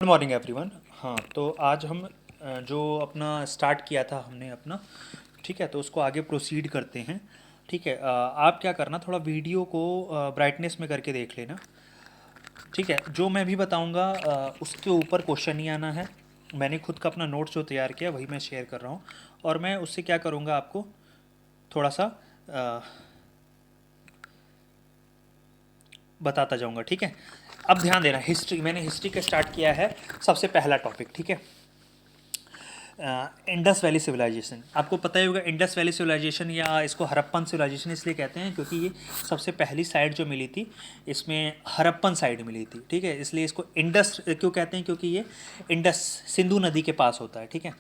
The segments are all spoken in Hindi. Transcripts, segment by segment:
Good morning everyone. हाँ, तो आज हम जो अपना स्टार्ट किया था हमने अपना, ठीक है, तो उसको आगे प्रोसीड करते हैं। ठीक है, आप क्या करना, थोड़ा वीडियो को ब्राइटनेस में करके देख लेना। ठीक है, जो मैं भी बताऊंगा उसके ऊपर क्वेश्चन नहीं आना है। मैंने खुद का अपना नोट्स जो तैयार किया वही मैं शेयर कर रहा हूँ, और मैं उससे क्या करूँगा, आपको थोड़ा सा अ, बताता जाऊँगा। ठीक है, अब ध्यान देना, हिस्ट्री, मैंने हिस्ट्री का स्टार्ट किया है। सबसे पहला टॉपिक, ठीक है, इंडस वैली सिविलाइजेशन। आपको पता ही होगा, इंडस वैली सिविलाइजेशन या इसको हड़प्पन सिविलाइजेशन इसलिए कहते हैं क्योंकि ये सबसे पहली साइट जो मिली थी, इसमें हड़प्पन साइट मिली थी। ठीक है, इसलिए इसको इंडस क्यों कहते हैं, क्योंकि ये इंडस सिंधु नदी के पास होता है। ठीक है,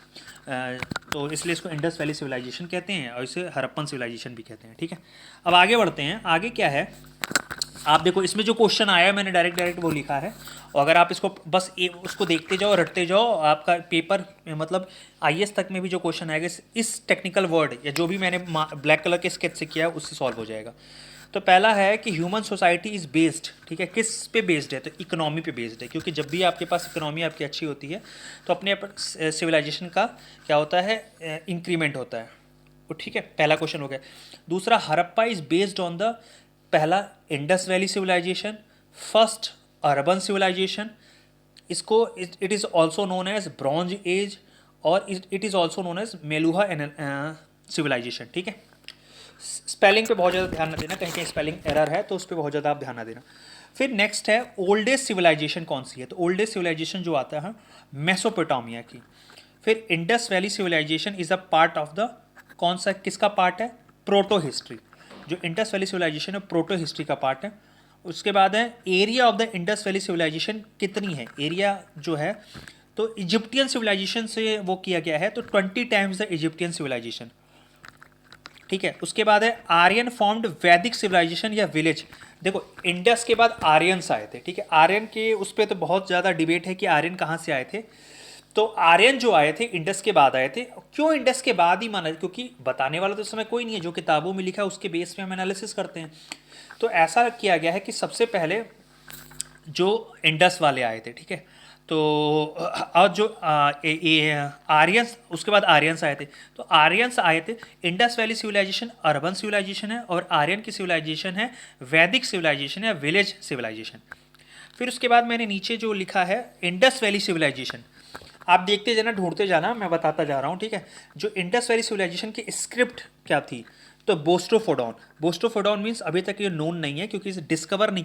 तो इसलिए इसको इंडस वैली सिविलाइजेशन कहते हैं और इसे हड़प्पन सिविलाइजेशन भी कहते हैं। ठीक है, अब आगे बढ़ते हैं। आगे क्या है, आप देखो, इसमें जो क्वेश्चन आया है मैंने डायरेक्ट डायरेक्ट वो लिखा है, और अगर आप इसको बस उसको देखते जाओ, रटते जाओ, आपका पेपर मतलब आईएएस तक में भी जो क्वेश्चन आएगा इस टेक्निकल वर्ड या जो भी मैंने ब्लैक कलर के स्केच से किया है उससे सॉल्व हो जाएगा। तो पहला है कि ह्यूमन सोसाइटी इज़ बेस्ड, ठीक है, किस पे बेस्ड है, तो इकोनॉमी पे बेस्ड है, क्योंकि जब भी आपके पास इकोनॉमी आपकी अच्छी होती है तो अपने सिविलाइजेशन का क्या होता है, इंक्रीमेंट होता है। तो ठीक है, पहला क्वेश्चन हो गया। दूसरा, हड़प्पा इज बेस्ड ऑन द, पहला Indus valley civilization, first urban civilization, इसको it is also known as bronze age, और it is also known as Meluha civilization. ठीक है, स्पेलिंग पे बहुत ज़्यादा ध्यान न देना, कहीं कहीं स्पेलिंग एरर है तो उस पर बहुत ज़्यादा आप ध्यान न देना। फिर नेक्स्ट है ओल्डेस्ट सिविलाइजेशन कौन सी है, तो ओल्डेस्ट सिविलाइजेशन जो आता है मेसोपोटामिया की। फिर Indus valley civilization is a part of the, कौन सा किसका पार्ट है, प्रोटो हिस्ट्री। जो इंडस वैली सिविलाइजेशन है प्रोटो हिस्ट्री का पार्ट है। उसके बाद है area of the Indus valley civilization कितनी है, एरिया जो है, तो इजिप्टियन सिविलाइजेशन से वो किया गया है, तो 20 टाइम्स द इजिप्टियन सिविलाइजेशन। ठीक है, उसके बाद है आर्यन फॉर्म्ड वैदिक सिविलाइजेशन या विलेज। देखो, इंडस के बाद आर्यंस आए थे। ठीक है, आर्यन के उस पर तो बहुत ज़्यादा डिबेट है कि आर्यन कहाँ से आए थे। तो आर्यन जो आए थे इंडस के बाद आए थे। क्यों इंडस के बाद ही माना, क्योंकि बताने वाला तो इस समय कोई नहीं है, जो किताबों में लिखा है उसके बेस पे हम एनालिसिस करते हैं। तो ऐसा किया गया है कि सबसे पहले जो इंडस वाले आए थे, ठीक है, तो और जो आर्यंस, उसके बाद आर्यंस आए थे। तो आर्यंस आए थे, Indus valley civilization urban civilization है, और आर्यन की सिविलाइजेशन है वैदिक सिविलाइजेशन या विलेज सिविलाइजेशन। फिर उसके बाद मैंने नीचे जो लिखा है इंडस वैली सिविलाइजेशन, आप देखते जाना, ढूंढते जाना, मैं बताता जा रहा हूँ। ठीक है, जो इंडस वैली सिविलाइजेशन की स्क्रिप्ट क्या थी, तो बोस्टोफोडॉन। बोस्टोफोडॉन मीन्स अभी तक ये नोन नहीं है, क्योंकि इसे डिस्कवर नहीं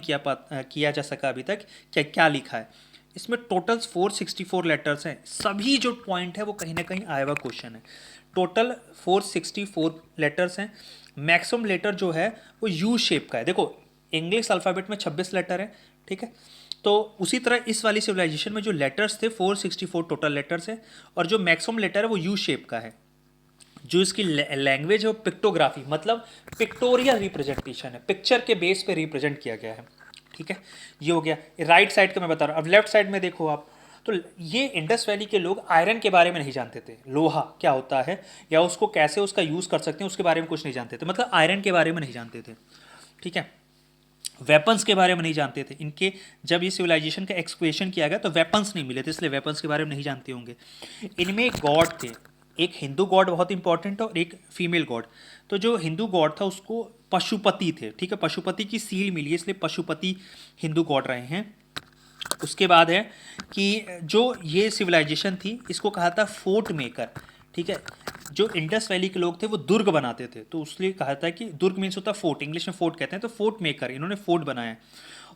किया जा सका अभी तक क्या क्या लिखा है। इसमें टोटल 464 लेटर्स हैं। सभी जो पॉइंट है वो कहीं ना कहीं आया हुआ क्वेश्चन है। टोटल 464 लेटर्स हैं। मैक्सिमम लेटर जो है वो यू शेप का है। देखो, इंग्लिश अल्फ़ाबेट में 26 लेटर है। ठीक है, तो उसी तरह इस वाली सिविलाइजेशन में जो लेटर्स थे 464 टोटल लेटर्स है, और जो मैक्सिमम लेटर है वो यू शेप का है। जो इसकी लैंग्वेज है वो पिक्टोग्राफी, मतलब पिक्टोरियल रिप्रेजेंटेशन है, पिक्चर के बेस पे रिप्रेजेंट किया गया है। ठीक है, ये हो गया राइट साइड का मैं बता रहा हूँ। अब लेफ्ट साइड में देखो आप, तो ये इंडस वैली के लोग आयरन के बारे में नहीं जानते थे, लोहा क्या होता है या उसको कैसे उसका यूज़ कर सकते हैं उसके बारे में कुछ नहीं जानते थे, मतलब आयरन के बारे में नहीं जानते थे। ठीक है, वेपन्स के बारे में नहीं जानते थे इनके। जब ये सिविलाइजेशन का एक्सप्लोरेशन किया गया तो वेपन्स नहीं मिले थे, इसलिए वेपन्स के बारे में नहीं जानते होंगे। इनमें गॉड थे, एक हिंदू गॉड बहुत इंपॉर्टेंट और एक फीमेल गॉड। तो जो हिंदू गॉड था उसको पशुपति थे। ठीक है, पशुपति की सील मिली है, इसलिए पशुपति हिंदू गॉड रहे हैं। उसके बाद है कि जो ये सिविलाइजेशन थी इसको कहा था फोर्ट मेकर। ठीक है, जो इंडस वैली के लोग थे वो दुर्ग बनाते थे, तो उसलिए कहा था कि दुर्ग मीन्स होता है फोर्ट, इंग्लिश में फोर्ट कहते हैं, तो फोर्ट मेकर, इन्होंने फोर्ट बनाया।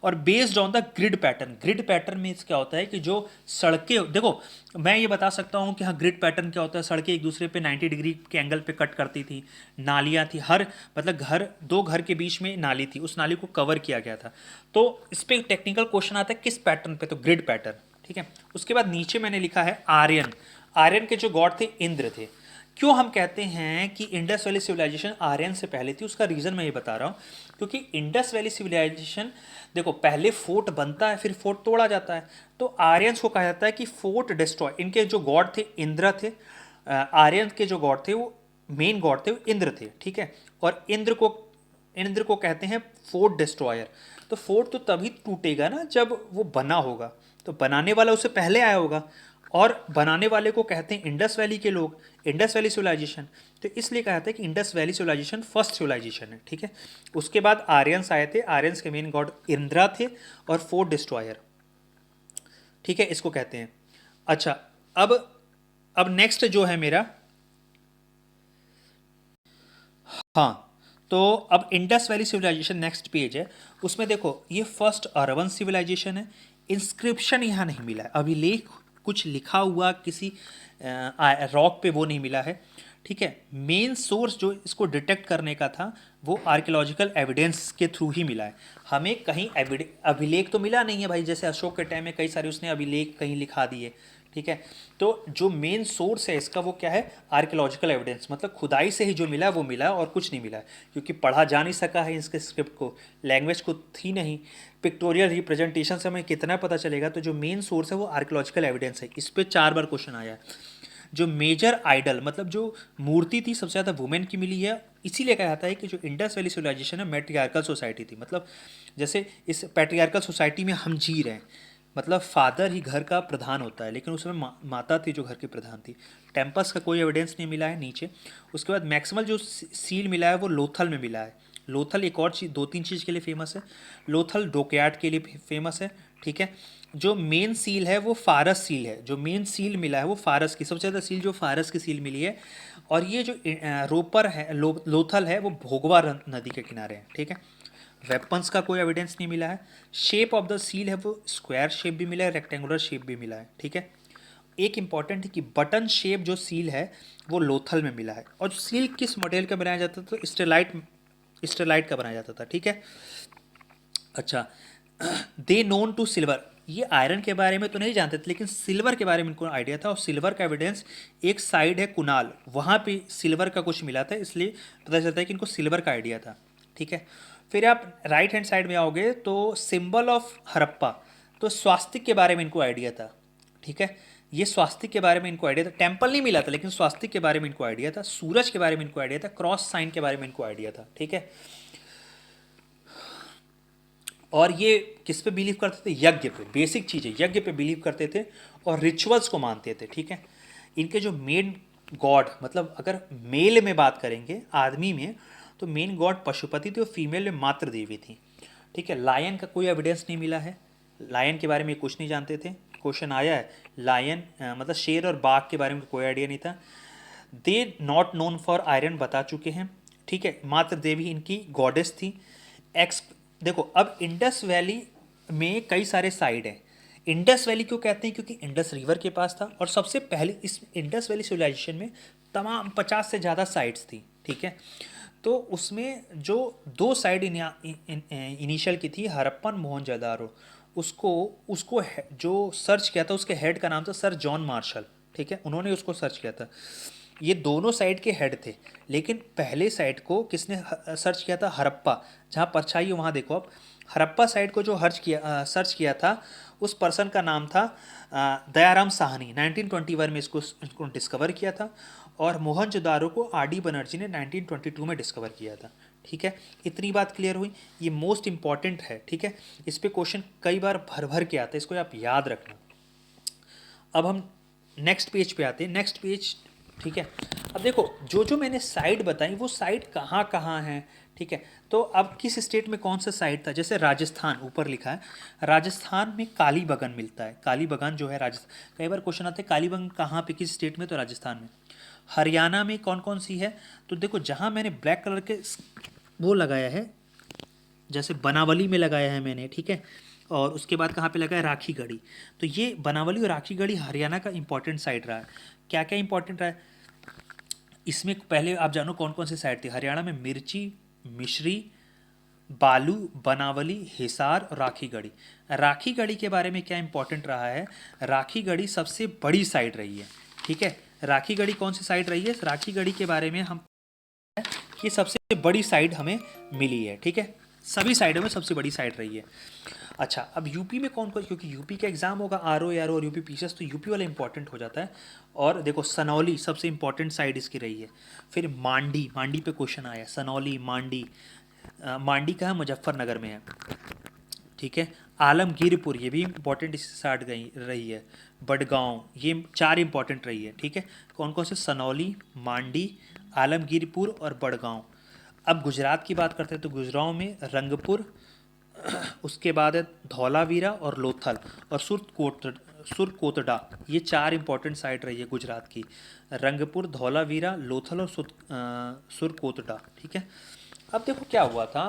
और based on the grid pattern, grid pattern means क्या होता है कि जो सड़कें, देखो मैं ये बता सकता हूँ कि हाँ ग्रिड पैटर्न क्या होता है, सड़कें एक दूसरे पे 90 डिग्री के एंगल पे कट करती थी, नालियाँ थी, हर मतलब घर, दो घर के बीच में नाली थी, उस नाली को कवर किया गया था। तो इस पर टेक्निकल क्वेश्चन आता है किस पैटर्न पे, तो ग्रिड पैटर्न। ठीक है, उसके बाद नीचे मैंने लिखा है आर्यन। आर्यन के जो गॉड थे इंद्र थे। क्यों हम कहते हैं कि इंडस वैली सिविलाइजेशन आर्यन से पहले थी, उसका रीज़न मैं ये बता रहा हूँ, क्योंकि इंडस वैली सिविलाइजेशन, देखो पहले फोर्ट बनता है फिर फोर्ट तोड़ा जाता है। तो आर्यंस को कहा जाता है कि फोर्ट डिस्ट्रॉय, इनके जो गॉड थे इंद्र थे, आर्यन के जो गॉड थे वो मेन गॉड थे वो इंद्र थे। ठीक है, और इंद्र को कहते हैं फोर्ट डिस्ट्रॉयर। तो फोर्ट तो तभी टूटेगा ना जब वो बना होगा, तो बनाने वाला उससे पहले आया होगा, और बनाने वाले को कहते हैं इंडस वैली के लोग, इंडस वैली सिविलाइजेशन। तो इसलिए कहा जाता है कि Indus valley civilization first civilization है, ठीक है। उसके बाद आर्यंस आए थे, आर्यंस के मेन गॉड इंद्रा थे और फोर्ट डिस्ट्रॉयर, ठीक है, इसको कहते हैं। अच्छा, अब नेक्स्ट जो है मेरा, हाँ, तो अब Indus valley civilization next page है। उसमें देखो ये फर्स्ट अर्बन सिविलाइजेशन है। इंस्क्रिप्शन यहाँ नहीं मिला है, अभिलेख कुछ लिखा हुआ किसी रॉक पे वो नहीं मिला है, ठीक है। मेन सोर्स जो इसको डिटेक्ट करने का था वो आर्कियोलॉजिकल एविडेंस के थ्रू ही मिला है। हमें कहीं अभिलेख तो मिला नहीं है भाई, जैसे अशोक के टाइम में कई सारे उसने अभिलेख कहीं लिखा दिए, ठीक है। तो जो मेन सोर्स है इसका वो क्या है, आर्कियोलॉजिकल एविडेंस, मतलब खुदाई से ही जो मिला वो मिला और कुछ नहीं मिला है, क्योंकि पढ़ा जा नहीं सका है इसके स्क्रिप्ट को, लैंग्वेज को थी नहीं, पिक्टोरियल रिप्रेजेंटेशन से हमें कितना पता चलेगा। तो जो मेन सोर्स है वो आर्कियोलॉजिकल एविडेंस है। इस पर 4 बार क्वेश्चन आया है। जो मेजर आइडल, मतलब जो मूर्ति थी सबसे ज़्यादा वुमेन की मिली है, इसीलिए कहा जाता है कि जो इंडस वैली सिविलाइजेशन है मैट्रियार्कल सोसाइटी थी। मतलब जैसे इस पैट्रियार्कल सोसाइटी में हम जी रहे हैं, मतलब फादर ही घर का प्रधान होता है, लेकिन उसमें माता थी जो घर की प्रधान थी। टेम्पस का कोई एविडेंस नहीं मिला है नीचे। उसके बाद मैक्सिमल जो सील मिला है वो लोथल में मिला है। लोथल एक और चीज़, 2-3 चीज़ के लिए फेमस है। लोथल डोकयार्ड के लिए फेमस है, ठीक है। जो मेन सील है वो फारस सील है, जो मेन सील मिला है वो फारस की, सबसे ज़्यादा सील जो फारस की सील मिली है। और ये जो रोपर है, लोथल है, वो भोगवा नदी के किनारे है, ठीक है। वेपन्स का कोई एविडेंस नहीं मिला है। शेप ऑफ द सील है वो स्क्वायर शेप भी मिला है, रेक्टेंगुलर शेप भी मिला है, ठीक है। एक इंपॉर्टेंट है कि बटन शेप जो सील है वो लोथल में मिला है। और सील किस मटेरियल का बनाया जाता था, तो स्टेलाइट का बनाया जाता था, ठीक है। अच्छा, दे नोन टू सिल्वर, ये आयरन के बारे में तो नहीं जानते थे, लेकिन सिल्वर के बारे में इनको आइडिया था। और सिल्वर का एविडेंस एक साइड है कुनाल, वहाँ पे सिल्वर का कुछ मिला था, इसलिए पता चलता है कि इनको सिल्वर का आइडिया था, ठीक है। फिर आप राइट हैंड साइड में आओगे तो सिंबल ऑफ हड़प्पा, तो स्वास्तिक के बारे में इनको आइडिया था, ठीक है। ये स्वास्तिक के बारे में इनको आइडिया था, टेम्पल नहीं मिला था लेकिन स्वास्तिक के बारे में इनको आइडिया था, सूरज के बारे में इनको आइडिया था, क्रॉस साइन के बारे में इनको आइडिया था, ठीक है। और ये किस पे बिलीव करते थे, यज्ञ पे, बेसिक चीज़ है, यज्ञ पे बिलीव करते थे और रिचुअल्स को मानते थे, ठीक है। इनके जो मेन गॉड, मतलब अगर मेल में बात करेंगे आदमी में, तो मेन गॉड पशुपति थे और फीमेल में मातृ देवी थी, ठीक है। लायन का कोई एविडेंस नहीं मिला है, लायन के बारे में कुछ नहीं जानते थे। क्वेश्चन आया है लायन मतलब शेर और बाघ के बारे में कोई आइडिया नहीं था। They not known for iron बता चुके हैं, ठीक है। मातृ देवी इनकी गॉडेस थी। एक्स देखो, अब इंडस वैली में कई सारे साइड हैं। इंडस वैली क्यों कहते हैं, क्योंकि इंडस रिवर के पास था, और सबसे पहले इस इंडस वैली सिविलाइजेशन में तमाम 50 से ज़्यादा साइट्स थी, ठीक है। तो उसमें जो 2 साइड इनिशियल की थी, हड़प्पन मोहनजोदारो, उसको उसको जो सर्च किया था उसके हेड का नाम था सर जॉन मार्शल, ठीक है। उन्होंने उसको सर्च किया था। ये दोनों साइड के हेड थे, लेकिन पहले साइड को किसने सर्च किया था, हड़प्पा, जहाँ परछाई है वहाँ देखो आप। हड़प्पा साइड को जो सर्च किया था, उस पर्सन का नाम था दयाराम साहनी। 1921 में इसको डिस्कवर किया था। और मोहनजोदारो को आर.डी. बनर्जी ने 1922 में डिस्कवर किया था, ठीक है। इतनी बात क्लियर हुई, ये मोस्ट इंपॉर्टेंट है, ठीक है। इस पे क्वेश्चन कई बार भर भर के आता है, इसको आप याद रखना। अब हम नेक्स्ट पेज पे आते हैं, नेक्स्ट पेज, ठीक है। अब देखो जो जो मैंने साइट बताई वो साइट कहाँ कहाँ हैं, ठीक है। तो अब किस स्टेट में कौन सा साइट था, जैसे राजस्थान ऊपर लिखा है, राजस्थान में कालीबंगन मिलता है। कालीबंगन जो है राजस्थान, कई बार क्वेश्चन आते हैं कालीबंगन कहाँ पे, किस स्टेट में, तो राजस्थान में। हरियाणा में कौन कौन सी है, तो देखो जहाँ मैंने ब्लैक कलर के वो लगाया है, जैसे बनावली में लगाया है मैंने, ठीक है। और उसके बाद कहाँ पे लगा है, राखीगढ़ी। तो ये बनावली और राखीगढ़ी हरियाणा का इंपॉर्टेंट साइट रहा है। क्या क्या इंपॉर्टेंट रहा है इसमें, पहले आप जानो कौन कौन सी साइट थी हरियाणा में, मिर्ची, मिश्री, बालू, बनावली, हिसार और राखीगढ़ी। राखीगढ़ी के बारे में क्या इंपॉर्टेंट रहा है, राखीगढ़ी सबसे बड़ी साइट रही है, ठीक है। राखीगढ़ी कौन सी साइट रही है, राखीगढ़ी के बारे में हम कि सबसे बड़ी साइट हमें मिली है, ठीक है। सभी साइडों में सबसे बड़ी साइट रही है। अच्छा, अब यूपी में कौन कौन, क्योंकि यूपी का एग्जाम होगा आर ओ और यूपी पीसीएस, तो यूपी वाला इंपॉर्टेंट हो जाता है। और देखो सनौली सबसे इंपॉर्टेंट साइड इसकी रही है। फिर मांडी, मांडी पे क्वेश्चन आया, सनौली, मांडी। मांडी कहाँ, मुजफ्फरनगर में है, ठीक है। आलमगीरपुर, ये भी इंपॉर्टेंट इससे स्टार्ट गई रही है। बडगांव, ये 4 इंपॉर्टेंट रही है, ठीक है। कौन कौन से? सनौली, मांडी, आलमगीरपुर और बडगांव। अब गुजरात की बात करते हैं तो गुजरात में रंगपुर, उसके बाद है धौलावीरा और लोथल और सुरकोतडा। ये 4 इंपॉर्टेंट साइट रही है गुजरात की, रंगपुर, धौलावीरा, लोथल और सुरकोतडा, ठीक है। अब देखो क्या हुआ था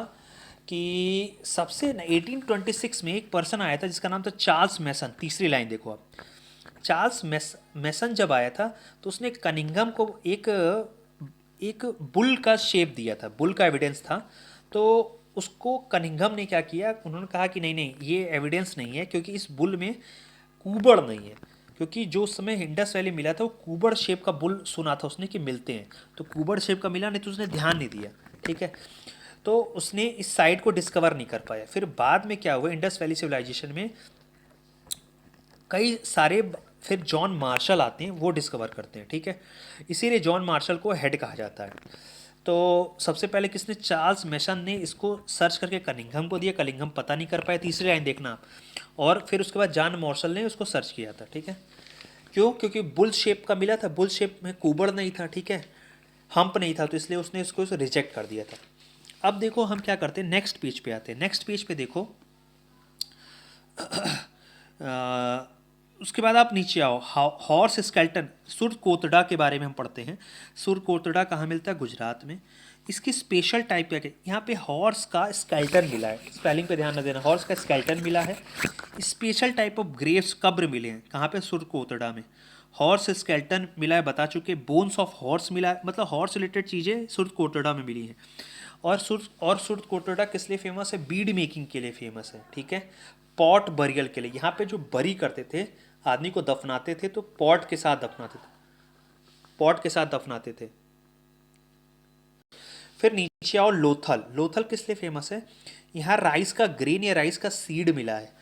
कि सबसे 1826 में एक पर्सन आया था जिसका नाम था चार्ल्स मैसन। तीसरी लाइन देखो आप, चार्ल्स मैसन जब आया था तो उसने कनिंघम को एक बुल का शेप दिया था, बुल का एविडेंस था। तो उसको कनिंघम ने क्या किया, उन्होंने कहा कि नहीं नहीं ये एविडेंस नहीं है, क्योंकि इस बुल में कुबड़ नहीं है। क्योंकि जो उस समय इंडस वैली मिला था वो कुबड़ शेप का बुल सुना था उसने कि मिलते हैं, तो कुबड़ शेप का मिला नहीं तो उसने ध्यान नहीं दिया, ठीक है। तो उसने इस साइट को डिस्कवर नहीं कर पाया। फिर बाद में क्या हुआ, इंडस वैली सिविलाइजेशन में कई सारे, फिर जॉन मार्शल आते हैं, वो डिस्कवर करते हैं, ठीक है। इसीलिए जॉन मार्शल को हेड कहा जाता है। तो सबसे पहले किसने? चार्ल्स मैसन ने इसको सर्च करके कनिंघम को दिया, कनिंघम पता नहीं कर पाया, तीसरी लाइन देखना आप। और फिर उसके बाद जॉन मार्शल ने उसको सर्च किया था, ठीक है। क्यों? क्योंकि बुल शेप का मिला था, बुल शेप में कुबड़ नहीं था, ठीक है, हम्प नहीं था, तो इसलिए उसने इसको रिजेक्ट कर दिया था। अब देखो हम क्या करते हैं, नेक्स्ट पेज पे आते हैं। नेक्स्ट पेज पे देखो उसके बाद आप नीचे आओ, हॉर्स स्केल्टन, सुरकोतडा के बारे में हम पढ़ते हैं। सुरकोतडा कहाँ मिलता है? गुजरात में। इसकी स्पेशल टाइप क्या है? यहाँ पे हॉर्स का स्केल्टन मिला है, स्पेलिंग पे ध्यान न देना, हॉर्स का स्केल्टन मिला है। स्पेशल टाइप ऑफ ग्रेव्स, कब्र मिले हैं, कहाँ पे? सुरकोतडा में। हॉर्स स्केल्टन मिला है, बता चुके। बोन्स ऑफ हॉर्स मिला है, मतलब हॉर्स रिलेटेड चीज़ें सुरकोतडा में मिली हैं। और सुरकोतडा किस लिए फेमस है? बीड मेकिंग के लिए फेमस है, ठीक है। पॉट बरियल के लिए, यहाँ पे जो बरी करते थे, आदमी को दफनाते थे तो पॉट के साथ दफनाते थे, पॉट के साथ दफनाते थे। फिर नीचे आओ, लोथल। लोथल किस लिए फेमस है? यहाँ राइस का ग्रेन या राइस का सीड मिला है।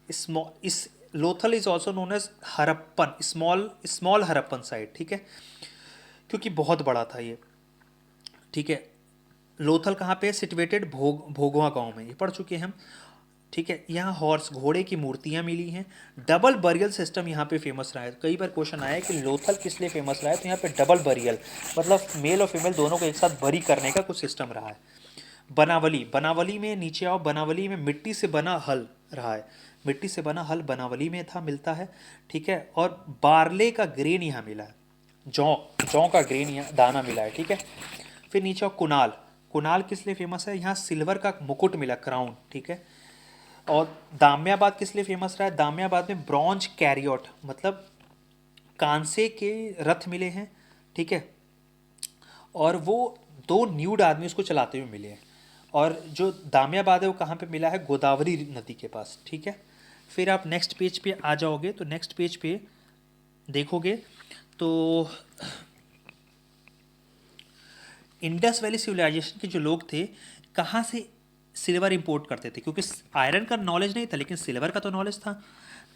इस Lothal is also known as Harappan, small small Harappan site, ठीक है, क्योंकि बहुत बड़ा था ये, ठीक है। लोथल कहाँ पे? सिचुएटेड भोगवा गांव में, ये पढ़ चुके हैं हम, ठीक है। यहाँ हॉर्स, घोड़े की मूर्तियाँ मिली हैं। डबल बरियल सिस्टम यहाँ पे फेमस रहा है। कई बार क्वेश्चन आया है कि लोथल किस लिए फेमस रहा है, तो यहाँ पे डबल बरियल, मतलब मेल और फीमेल दोनों को एक साथ बरी करने का कुछ सिस्टम रहा है। बनावली, बनावली में नीचे आओ, बनावली में मिट्टी से बना हल रहा है, मिट्टी से बना हल बनावली में था, मिलता है, ठीक है। और बारले का ग्रेन यहाँ मिला है, जौ जौ का ग्रेन यहाँ दाना मिला है, ठीक है। फिर नीचे आओ, कुनाल। कुनाल किस लिए फेमस है? यहाँ सिल्वर का मुकुट मिला, क्राउन, ठीक है। और दाम्याबाद किस लिए फेमस रहा है? दाम्याबाद में ब्रॉन्ज कैरियोट, मतलब कांसे के रथ मिले हैं, ठीक है। और वो 2 न्यूड आदमी उसको चलाते हुए मिले हैं। और जो दाम्याबाद है वो कहाँ पे मिला है? गोदावरी नदी के पास, ठीक है। फिर आप नेक्स्ट पेज पे आ जाओगे तो नेक्स्ट पेज पे देखोगे तो इंडस वैली सिविलाइजेशन के जो लोग थे, कहाँ से सिल्वर इंपोर्ट करते थे? क्योंकि आयरन का नॉलेज नहीं था लेकिन सिल्वर का तो नॉलेज था।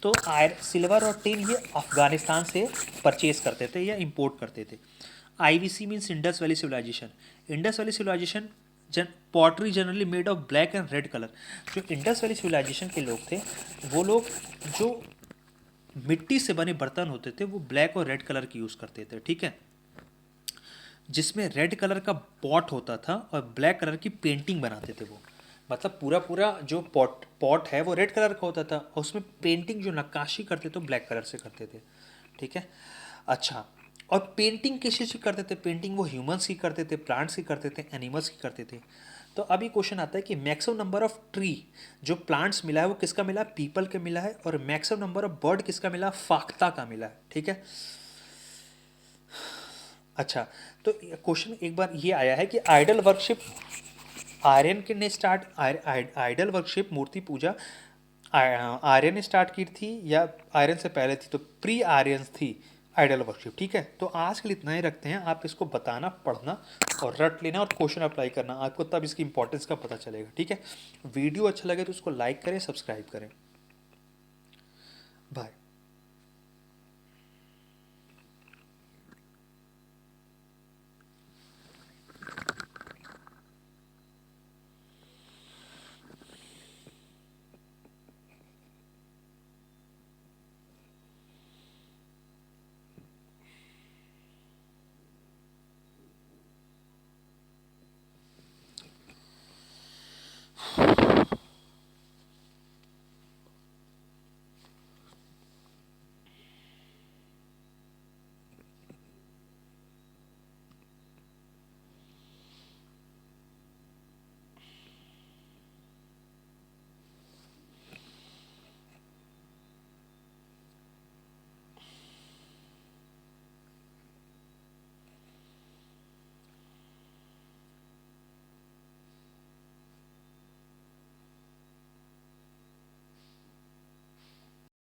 तो सिल्वर और टिन ये अफगानिस्तान से परचेज करते थे या इंपोर्ट करते थे। IVC means Indus valley civilization. Indus valley civilization pottery generally made of black and red colour. जो इंडस वैली सिविलाइजेशन के लोग थे, वो लोग जो मिट्टी से बने बर्तन होते थे वो ब्लैक और रेड कलर की यूज़ करते थे, ठीक है। जिसमें रेड कलर का पॉट होता था और ब्लैक कलर की पेंटिंग बनाते थे वो, मतलब पूरा पूरा जो पॉट है वो रेड कलर का होता था और उसमें पेंटिंग जो नक्काशी करते थे ब्लैक कलर से करते थे, ठीक है। अच्छा, और पेंटिंग किस चीज़ की करते थे? पेंटिंग वो ह्यूमंस की करते थे, प्लांट्स की करते थे, एनिमल्स की करते थे। तो अभी क्वेश्चन आता है कि मैक्सिमम नंबर ऑफ ट्री जो प्लांट्स मिला है वो किसका मिला? पीपल के मिला है। और मैक्सिमम नंबर ऑफ बर्ड किसका मिला? फाख्ता का मिला है, ठीक है। अच्छा, तो क्वेश्चन एक बार ये आया है कि आइडल वर्कशिप आर्यन के ने स्टार्ट, आइडल वर्कशिप मूर्ति पूजा आर्यन ने स्टार्ट की थी या आर्यन से पहले थी? तो प्री आर्यन थी आइडल वर्कशिप, ठीक है। तो आज के लिए इतना ही रखते हैं। आप इसको बताना, पढ़ना और रट लेना और क्वेश्चन अप्लाई करना, आपको तब इसकी इंपॉर्टेंस का पता चलेगा, ठीक है। वीडियो अच्छा लगे तो उसको लाइक करें, सब्सक्राइब करें। बाय।